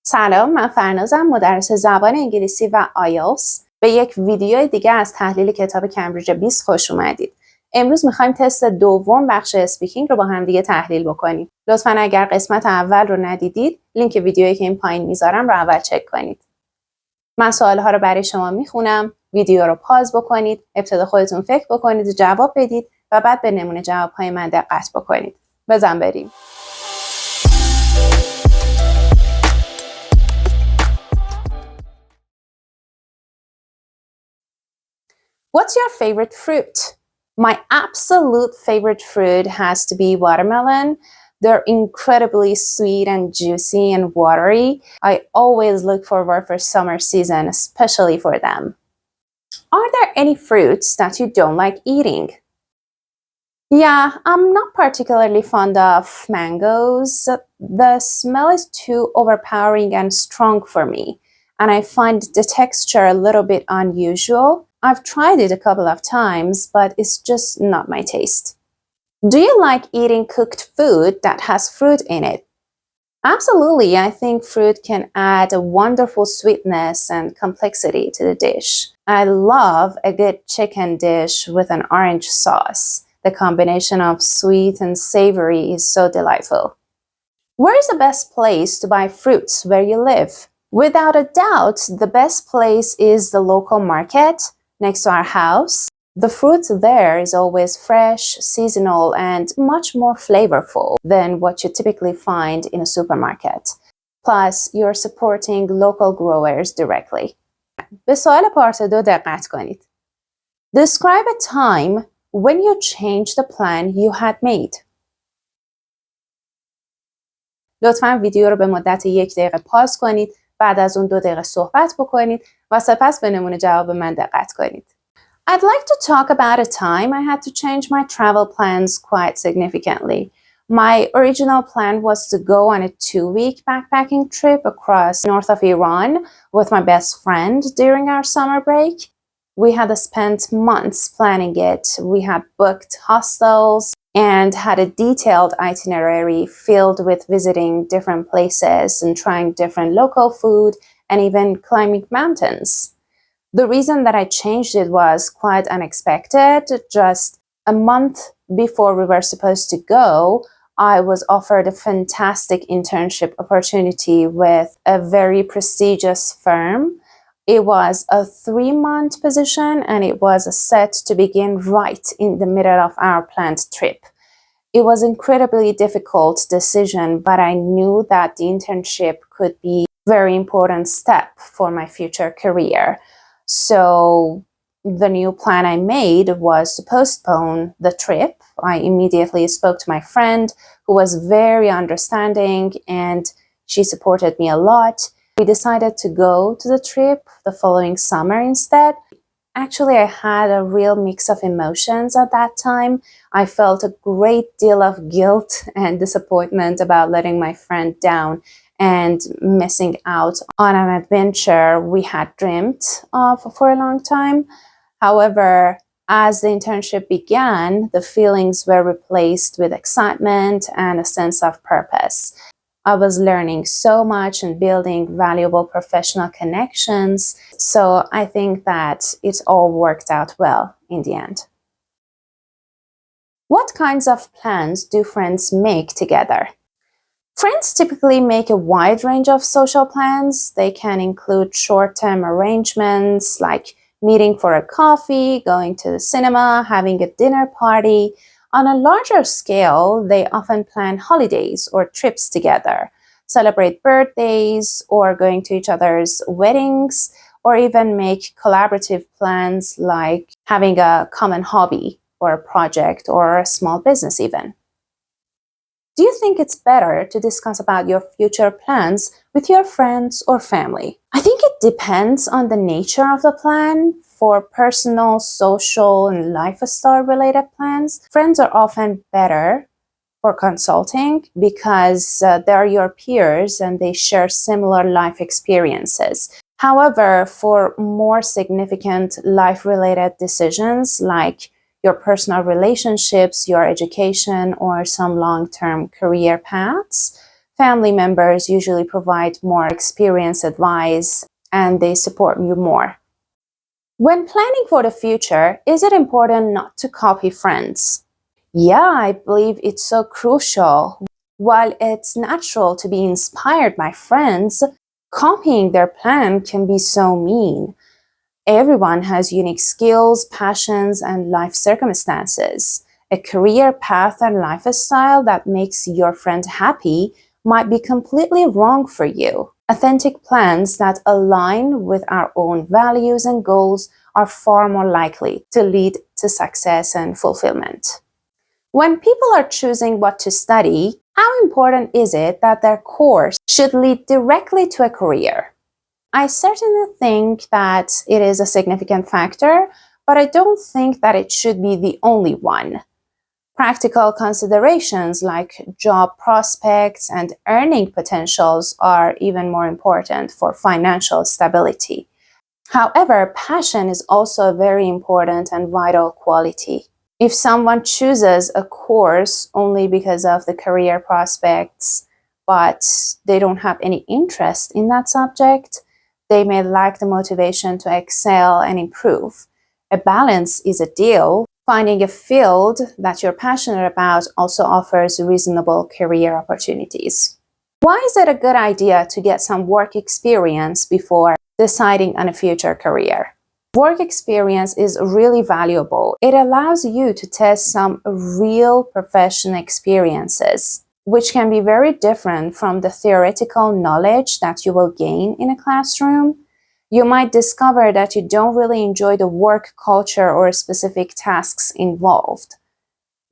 سلام، من فرنازم، مدرس زبان انگلیسی و آیلتس. به یک ویدیو دیگه از تحلیل کتاب کمبریج 20 خوش اومدید. امروز میخوایم تست دوم بخش اسپیکینگ رو با هم دیگه تحلیل بکنیم. لطفاً اگر قسمت اول رو ندیدید، لینک ویدیویی که این پایین میذارم رو اول چک کنید. من سوالها رو برای شما میخونم، ویدیو رو پاز بکنید، ابتدا خودتون فکر بکنید و جواب بدید و بعد به نمونه جوابهای من دقت بکنید. بزن بریم. What's your favorite fruit? My absolute favorite fruit has to be watermelon. They're incredibly sweet and juicy and watery. I always look forward for summer season, especially for them. Are there any fruits that you don't like eating? Yeah, I'm not particularly fond of mangoes. The smell is too overpowering and strong for me, and I find the texture a little bit unusual. I've tried it a couple of times, but it's just not my taste. Do you like eating cooked food that has fruit in it? Absolutely, I think fruit can add a wonderful sweetness and complexity to the dish. I love a good chicken dish with an orange sauce. The combination of sweet and savory is so delightful. Where is the best place to buy fruits where you live? Without a doubt, the best place is the local market next to our house. The fruit there is always fresh, seasonal, and much more flavorful than what you typically find in a supermarket. Plus, you're supporting local growers directly. به سوال پارت 2 دقت کنید. Describe a time when you changed the plan you had made. لطفاً ویدیو رو به مدت 1 دقیقه پاز کنید، بعد از اون 2 دقیقه صحبت بکنید و سپس به نمونه جواب من دقت کنید. I'd like to talk about a time I had to change my travel plans quite significantly. My original plan was to go on a 2-week backpacking trip across north of Iran with my best friend during our summer break. We had spent months planning it. We had booked hostels and had a detailed itinerary filled with visiting different places and trying different local food and even climbing mountains. The reason that I changed it was quite unexpected. Just a month before we were supposed to go, I was offered a fantastic internship opportunity with a very prestigious firm. It was a 3-month position and it was set to begin right in the middle of our planned trip. It was an incredibly difficult decision, but I knew that the internship could be a very important step for my future career. So the new plan I made was to postpone the trip. I immediately spoke to my friend who was very understanding and she supported me a lot. We decided to go to the trip the following summer instead. Actually, I had a real mix of emotions at that time. I felt a great deal of guilt and disappointment about letting my friend down and missing out on an adventure we had dreamt of for a long time. However, as the internship began, the feelings were replaced with excitement and a sense of purpose. I was learning so much and building valuable professional connections, so I think that it all worked out well in the end. What kinds of plans do friends make together? Friends typically make a wide range of social plans. They can include short-term arrangements like meeting for a coffee, going to the cinema, having a dinner party. On a larger scale, they often plan holidays or trips together, celebrate birthdays or going to each other's weddings, or even make collaborative plans like having a common hobby or a project or a small business even. Do you think it's better to discuss about your future plans with your friends or family? I think it depends on the nature of the plan. For personal, social, and lifestyle-related plans, friends are often better for consulting because they're your peers and they share similar life experiences. However, for more significant life-related decisions like your personal relationships, your education, or some long-term career paths, Family members usually provide more experienced advice and they support you more. When planning for the future, is it important not to copy friends? Yeah, I believe it's so crucial. While it's natural to be inspired by friends, copying their plan can be so mean. Everyone has unique skills, passions, and life circumstances. A career path and lifestyle that makes your friend happy might be completely wrong for you. Authentic plans that align with our own values and goals are far more likely to lead to success and fulfillment. When people are choosing what to study, how important is it that their course should lead directly to a career? I certainly think that it is a significant factor, but I don't think that it should be the only one. Practical considerations like job prospects and earning potentials are even more important for financial stability. However, passion is also a very important and vital quality. If someone chooses a course only because of the career prospects, but they don't have any interest in that subject, they may lack the motivation to excel and improve. A balance is ideal. Finding a field that you're passionate about also offers reasonable career opportunities. Why is it a good idea to get some work experience before deciding on a future career? Work experience is really valuable. It allows you to test some real professional experiences, which can be very different from the theoretical knowledge that you will gain in a classroom. You might discover that you don't really enjoy the work culture or specific tasks involved.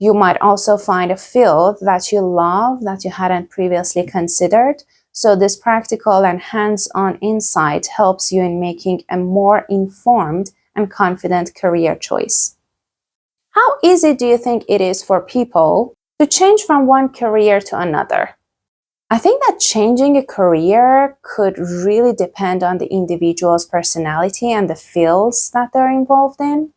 You might also find a field that you love that you hadn't previously considered. So this practical and hands-on insight helps you in making a more informed and confident career choice. How easy do you think it is for people to change from one career to another? I think that changing a career could really depend on the individual's personality and the fields that they're involved in.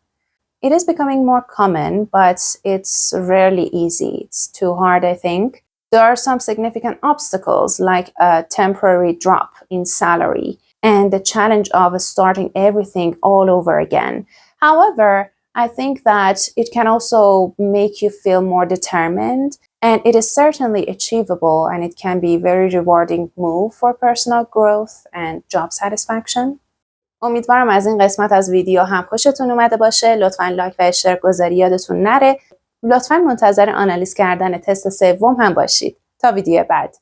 It is becoming more common, but it's rarely easy. It's too hard, I think. There are some significant obstacles like a temporary drop in salary and the challenge of starting everything all over again. However, I think that it can also make you feel more determined, and it is certainly achievable, and it can be a very rewarding move for personal growth and job satisfaction. امیدوارم از این قسمت از ویدیو هم خوشتون اومده باشه. لطفاً لایک و اشتراک گذاری یادتون نره. لطفاً منتظر آنالیز کردن تست سوم هم باشید. تا ویدیو بعد.